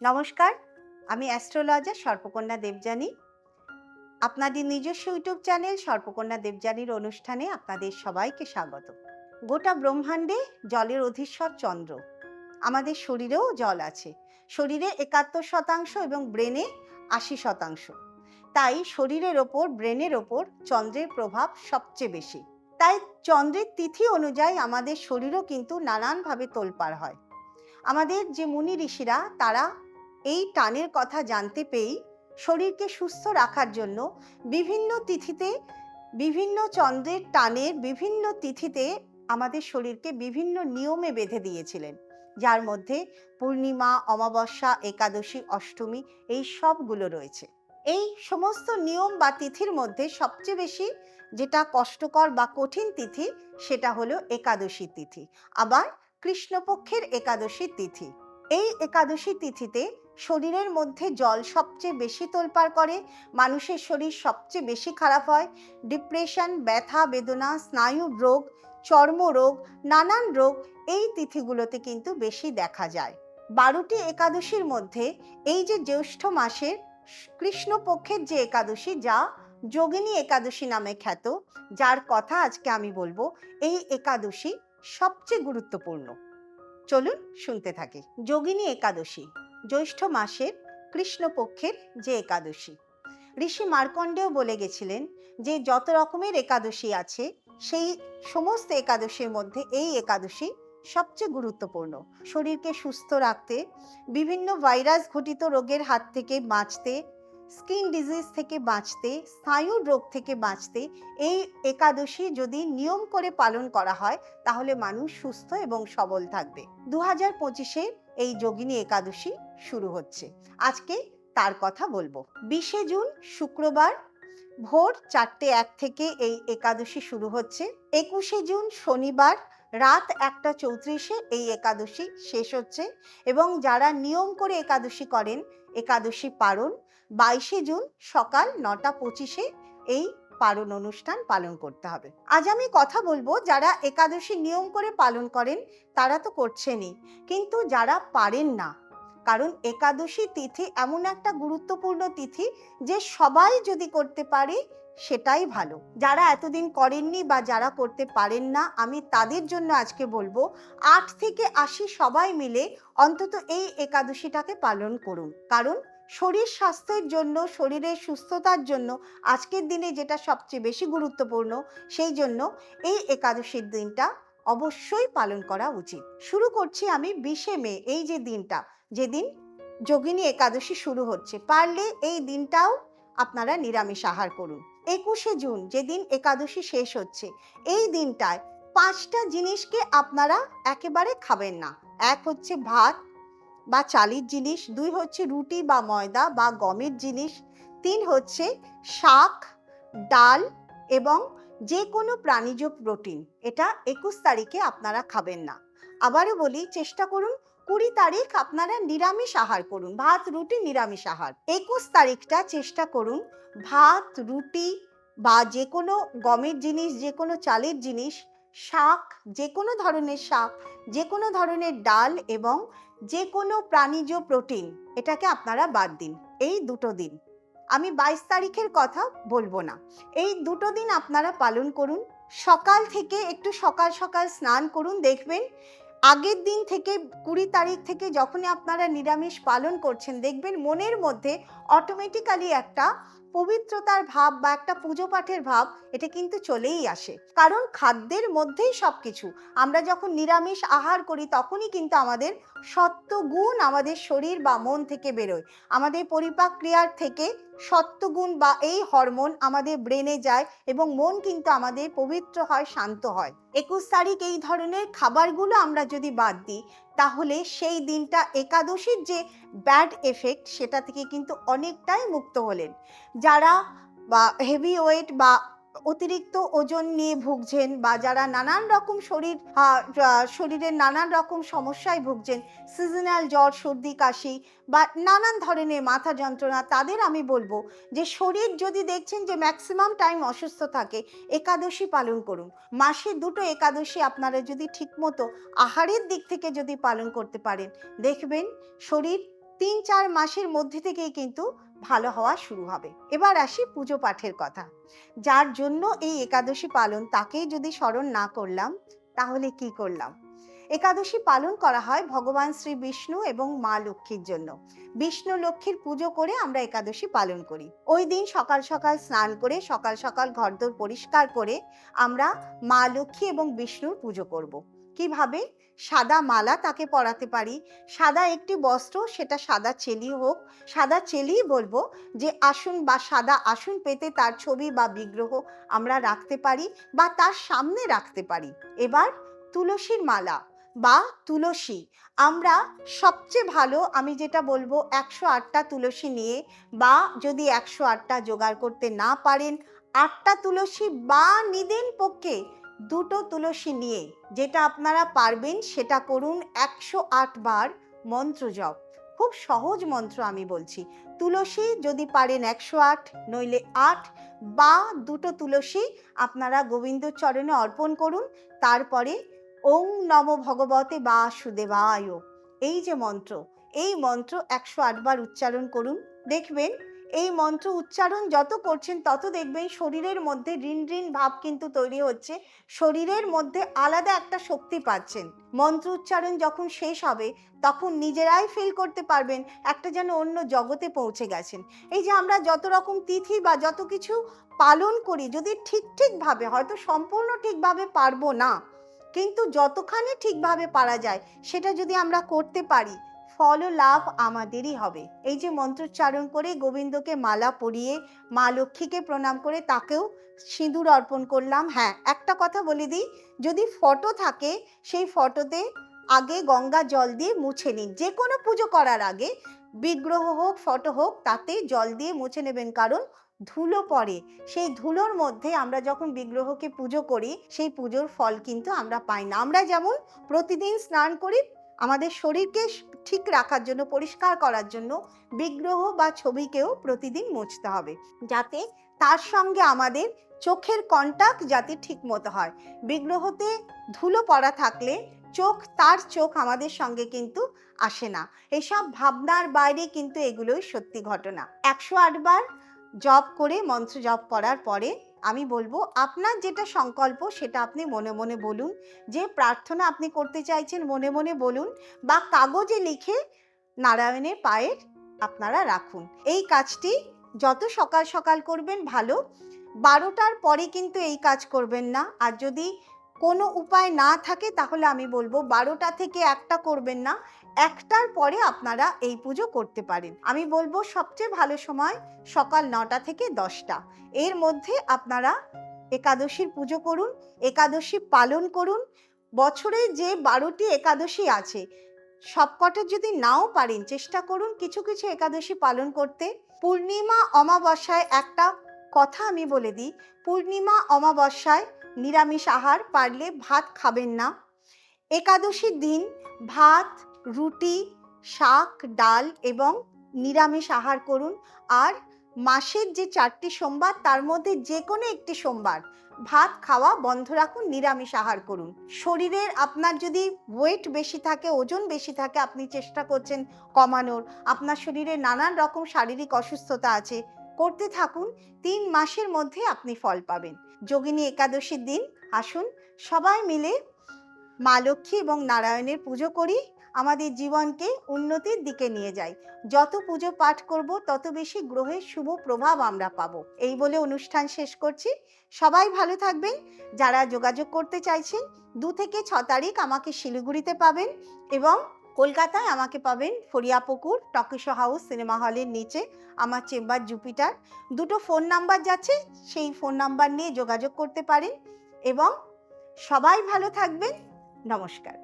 নমস্কার, আমি অ্যাস্ট্রোলজার সর্পকন্যা দেবযানী। আপনাদের নিজস্ব ইউটিউব চ্যানেল সর্পকন্যা দেবযানীর অনুষ্ঠানে আপনাদের সবাইকে স্বাগত। গোটা ব্রহ্মাণ্ডে জলের অধীশ্বর চন্দ্র। আমাদের শরীরেও জল আছে। শরীরে ৭১% এবং ব্রেনে ৮০%। তাই শরীরের ওপর, ব্রেনের ওপর চন্দ্রের প্রভাব সবচেয়ে বেশি। তাই চন্দ্রের তিথি অনুযায়ী আমাদের শরীরও কিন্তু নানানভাবে তোলপাড় হয়। আমাদের যে মুনি ঋষিরা তারা এই টানের কথা জানতে পেয়েই শরীরকে সুস্থ রাখার জন্য বিভিন্ন তিথিতে, বিভিন্ন চন্দ্রের টানের বিভিন্ন তিথিতে আমাদের শরীরকে বিভিন্ন নিয়মে বেঁধে দিয়েছিলেন, যার মধ্যে পূর্ণিমা, অমাবস্যা, একাদশী, অষ্টমী এই সবগুলো রয়েছে। এই সমস্ত নিয়ম বা তিথির মধ্যে সবচেয়ে বেশি যেটা কষ্টকর বা কঠিন তিথি সেটা হলো একাদশী তিথি, আবার কৃষ্ণপক্ষের একাদশী তিথি। এই একাদশী তিথিতে শরীরের মধ্যে জল সবচেয়ে বেশি তোলপাড় করে, মানুষের শরীর সবচেয়ে বেশি খারাপ হয়। ডিপ্রেশন, ব্যথা বেদনা, স্নায়ুর রোগ, চর্মরোগ, নানান রোগ এই তিথিগুলোতে কিন্তু বেশি দেখা যায়। ১২টি একাদশীর মধ্যে এই যে জ্যৈষ্ঠ মাসের কৃষ্ণপক্ষের যে একাদশী, যা যোগিনী একাদশী নামে খ্যাত, যার কথা আজকে আমি বলবো, এই একাদশী সবচেয়ে গুরুত্বপূর্ণ। চলুন শুনতে থাকি। যোগিনী একাদশী জ্যৈষ্ঠ মাসের কৃষ্ণপক্ষের যে একাদশী। ঋষি মার্কণ্ডেয় বলে গেছিলেন যে যত রকমের একাদশী আছে সেই সমস্ত একাদশীর মধ্যে এই একাদশী সবচেয়ে গুরুত্বপূর্ণ। শরীরকে সুস্থ রাখতে, বিভিন্ন ভাইরাস ঘটিত রোগের হাত থেকে বাঁচতে, স্কিন ডিজিজ থেকে বাঁচতে, স্নায়ুর রোগ থেকে বাঁচতে এই একাদশী যদি নিয়ম করে পালন করা হয় তাহলে মানুষ সুস্থ এবং সবল থাকবে। 2025-এ এই যোগিনী একাদশী শুরু হচ্ছে। আজকে তার কথা বলবো। 20শে জুন শুক্রবার ভোর 4:01 থেকে এই একাদশী শুরু হচ্ছে। 21শে জুন শনিবার রাত 1:34-এ এই একাদশী শেষ হচ্ছে এবং যারা নিয়ম করে একাদশী করেন, একাদশী পারণ 22শে জুন সকাল 9:25-এ এই পারণ অনুষ্ঠান পালন করতে হবে। আজ আমি কথা বলবো যারা একাদশী নিয়ম করে পালন করেন তারা তো করছেনই, কিন্তু যারা পারেন না, কারণ একাদশী তিথি এমন একটা গুরুত্বপূর্ণ তিথি যে সবাই যদি করতে পারে সেটাই ভালো। যারা এতদিন করেননি বা যারা করতে পারেন না, আমি তাদের জন্য আজকে বলবো 8 থেকে 80 সবাই মিলে অন্তত এই একাদশীটাকে পালন করুন। কারণ শরীর স্বাস্থ্যের জন্য, শরীরের সুস্থতার জন্য আজকের দিনে যেটা সবচেয়ে বেশি গুরুত্বপূর্ণ, সেই জন্য এই একাদশীর দিনটা অবশ্যই পালন করা উচিত। শুরু করছি আমি 20শে মে, এই যে দিনটা, যেদিন যোগিনী একাদশী শুরু হচ্ছে। পারলে এই দিনটাও আপনারা নিরামিষ আহার করুন। 21শে জুন যেদিন একাদশী শেষ হচ্ছে, এই দিনটায় 5টা জিনিসকে আপনারা একেবারে খাবেন না। 1 হচ্ছে ভাত বা চালের জিনিস, 2 হচ্ছে রুটি বা ময়দা বা গমের জিনিস, 3 হচ্ছে শাক, ডাল এবং যে কোনো প্রাণীজ প্রোটিন। এটা 21 তারিখে আপনারা খাবেন না। আবারও বলি, চেষ্টা করুন 20 তারিখ আপনারা নিরামিষ আহার করুন, ভাত রুটি নিরামিষ আহার। 21 তারিখটা চেষ্টা করুন ভাত রুটি বা যে কোনো গমের জিনিস, যে কোনো চালের জিনিস, শাক, যে কোনো ধরনের শাক, যে কোনো ধরনের ডাল এবং যে কোনো প্রাণীজ প্রোটিন, এটাকে আপনারা বাদ দিন। এই দুটো দিন, আমি 22 তারিখের কথা বলবো না, এই দুটো দিন আপনারা পালন করুন। সকাল থেকে একটু সকাল সকাল স্নান করুন। দেখবেন আগের দিন থেকে 20 তারিখ থেকে যখনই আপনারা নিরামিষ পালন করছেন, দেখবেন মনের মধ্যে অটোমেটিক্যালি একটা পবিত্রতার ভাব বা একটা পুজো পাঠের ভাব এটা কিন্তু চলেই আসে। কারণ খাদ্যের মধ্যেই সব কিছু। আমরা যখন নিরামিষ আহার করি তখনই কিন্তু আমাদের সত্ত্বগুণ আমাদের শরীর বা মন থেকে বেরোয়। আমাদের পরিপাক ক্রিয়ার থেকে সত্ত্বগুণ বা এই হরমোন আমাদের ব্রেনে যায় এবং মন কিন্তু আমাদের পবিত্র হয়, শান্ত হয়। 21 তারিখ এই ধরনের খাবারগুলো আমরা যদি বাদ দিই তাহলে সেই দিনটা একাদশীর যে ব্যাড এফেক্ট সেটা থেকে কিন্তু অনেকটাই মুক্ত হলেন। যারা বা হেভি ওয়েট বা অতিরিক্ত ওজন নিয়ে ভুগছেন বা যারা নানান রকম শরীরের নানান রকম সমস্যায় ভুগছেন, সিজনাল জ্বর, সর্দি, কাশি বা নানান ধরনের মাথা যন্ত্রণা, তাদের আমি বলবো যে শরীর যদি দেখছেন যে ম্যাক্সিমাম টাইম অসুস্থ থাকে, একাদশী পালন করুন। মাসে 2টো একাদশী আপনারা যদি ঠিকমতো আহারের দিক থেকে যদি পালন করতে পারেন, দেখবেন শরীর 3-4 মাসের মধ্যে থেকেই কিন্তু ভালো হওয়া শুরু হবে। এবার আসি পুজো পাঠের কথা। যার জন্য এই একাদশী পালন তাকেই যদি স্মরণ না করলাম তাহলে কি করলাম? একাদশী পালন করা হয় ভগবান শ্রী বিষ্ণু এবং মা লক্ষ্মীর জন্য। বিষ্ণু লক্ষ্মীর পুজো করে আমরা একাদশী পালন করি। ওই দিন সকাল সকাল স্নান করে সকাল সকাল ঘরদোর পরিষ্কার করে আমরা মা লক্ষ্মী এবং বিষ্ণুর পুজো করব। কিভাবে? সাদা মালা তাকে পরাতে পারি, সাদা একটি বস্ত্র, সেটা সাদা চেলি হোক, সাদা চেলিই বলবো, যে আসন বা সাদা আসন পেতে তার ছবি বা বিগ্রহ আমরা রাখতে পারি বা তার সামনে রাখতে পারি। এবার তুলসীর মালা বা তুলসী আমরা সবচেয়ে ভালো, আমি যেটা বলবো 108টা তুলসী নিয়ে, বা যদি 108টা জোগাড় করতে না পারেন 8টা তুলসী বা নিদেন পক্ষে 2টো তুলসী নিয়ে যেটা আপনারা পারবেন সেটা করুন। 108 বার মন্ত্র জপ, খুব সহজ মন্ত্র আমি বলছি। তুলসী যদি পারেন 108, নইলে 8 বা 2টো তুলসী আপনারা গোবিন্দর চরণে অর্পণ করুন। তারপরে ওং নমো ভগবতে বাসুদেবায়, এই যে মন্ত্র, এই মন্ত্র 108 বার উচ্চারণ করুন। দেখবেন এই মন্ত্র উচ্চারণ যত করছেন তত দেখবেন শরীরের মধ্যে রিন রিন ভাব কিন্তু তৈরি হচ্ছে, শরীরের মধ্যে আলাদা একটা শক্তি পাচ্ছেন। মন্ত্র উচ্চারণ যখন শেষ হবে তখন নিজেরাই ফিল করতে পারবেন একটা যেন অন্য জগতে পৌঁছে গেছেন। এই যে আমরা যত রকম তিথি বা যত কিছু পালন করি, যদি ঠিকভাবে, হয়তো সম্পূর্ণ ঠিকভাবে পারবো না, কিন্তু যতখানি ঠিকভাবে পারা যায় সেটা যদি আমরা করতে পারি, ফল ও লাভ আমাদেরই হবে। এই যে মন্ত্রোচ্চারণ করে গোবিন্দকে মালা পরিয়ে মা লক্ষ্মীকে প্রণাম করে তাকেও সিঁদুর অর্পণ করলাম। হ্যাঁ, একটা কথা বলে দিই, যদি ফটো থাকে সেই ফটোতে আগে গঙ্গা জল দিয়ে মুছে নিন। যে কোনো পুজো করার আগে বিগ্রহ হোক ফটো হোক তাতে জল দিয়ে মুছে নেবেন, কারণ ধুলো পড়ে। সেই ধুলোর মধ্যে আমরা যখন বিগ্রহকে পুজো করি সেই পুজোর ফল কিন্তু আমরা পাই না। আমরা যেমন প্রতিদিন স্নান করি আমাদের শরীরকে ঠিক রাখার জন্য, পরিষ্কার করার জন্য বিগ্রহ বা ছবিকেও প্রতিদিন মুছতে হবে, যাতে তার সঙ্গে আমাদের চোখের কন্টাক্ট যাতে ঠিক মতো হয়। বিগ্রহতে ধুলো পড়া থাকলে তার চোখ আমাদের সঙ্গে কিন্তু আসে না। এসব ভাবনার বাইরে কিন্তু এগুলোই সত্যি ঘটনা। 108 বার জপ করে, মন্ত্র জপ করার পরে আমি বলবো আপনার যেটা সংকল্প সেটা আপনি মনে মনে বলুন, যে প্রার্থনা আপনি করতে চাইছেন মনে মনে বলুন, বা কাগজে লিখে নারায়ণের পায়ের আপনারা রাখুন। এই কাজটি যত সকাল সকাল করবেন ভালো। 12টার পরে কিন্তু এই কাজ করবেন না। আর যদি কোনো উপায় না থাকে তাহলে আমি বলবো 12টা থেকে 1টা করবেন না, 1টার পরে আপনারা এই পুজো করতে পারেন। আমি বলবো সবচেয়ে ভালো সময় সকাল 9টা থেকে 10টা, এর মধ্যে আপনারা একাদশীর পুজো করুন, একাদশী পালন করুন। বছরে যে 12টি একাদশী আছে সবকটা যদি নাও পারেন চেষ্টা করুন কিছু কিছু একাদশী পালন করতে। পূর্ণিমা অমাবস্যায় একটা কথা আমি বলে দিই, পূর্ণিমা অমাবস্যায় নিরামিষ আহার, পারলে ভাত খাবেন না। একাদশীর দিন ভাত, রুটি, শাক, ডাল এবং নিরামিষ আহার করুন। আর মাসের যে 4টি সোমবার তার মধ্যে যে কোনো একটি সোমবার ভাত খাওয়া বন্ধ রাখুন, নিরামিষ আহার করুন। শরীরের আপনার যদি ওয়েট বেশি থাকে, ওজন বেশি থাকে, আপনি চেষ্টা করছেন কমানোর, আপনার শরীরে নানান রকম শারীরিক অসুস্থতা আছে, করতে থাকুন। 3 মাসের মধ্যে আপনি ফল পাবেন। যোগিনী একাদশীর দিন আসুন সবাই মিলে মা লক্ষ্মী এবং নারায়ণের পুজো করি, আমাদের জীবনকে উন্নতির দিকে নিয়ে যাই। যত পুজো পাঠ করব তত বেশি গ্রহের শুভ প্রভাব আমরা পাবো। এই বলে অনুষ্ঠান শেষ করছি। সবাই ভালো থাকবেন। যারা যোগাযোগ করতে চাইছেন 2 থেকে 6 তারিখ আমাকে শিলিগুড়িতে পাবেন এবং কলকাতায় আমাকে পাবেন ফরিয়াপুকুর টকিশো হাউস সিনেমা হলের নিচে আমার চেম্বার জুপিটার। 2টো ফোন নাম্বার যাচ্ছে, সেই ফোন নাম্বার নিয়ে যোগাযোগ করতে পারেন। এবং সবাই ভালো থাকবেন। নমস্কার।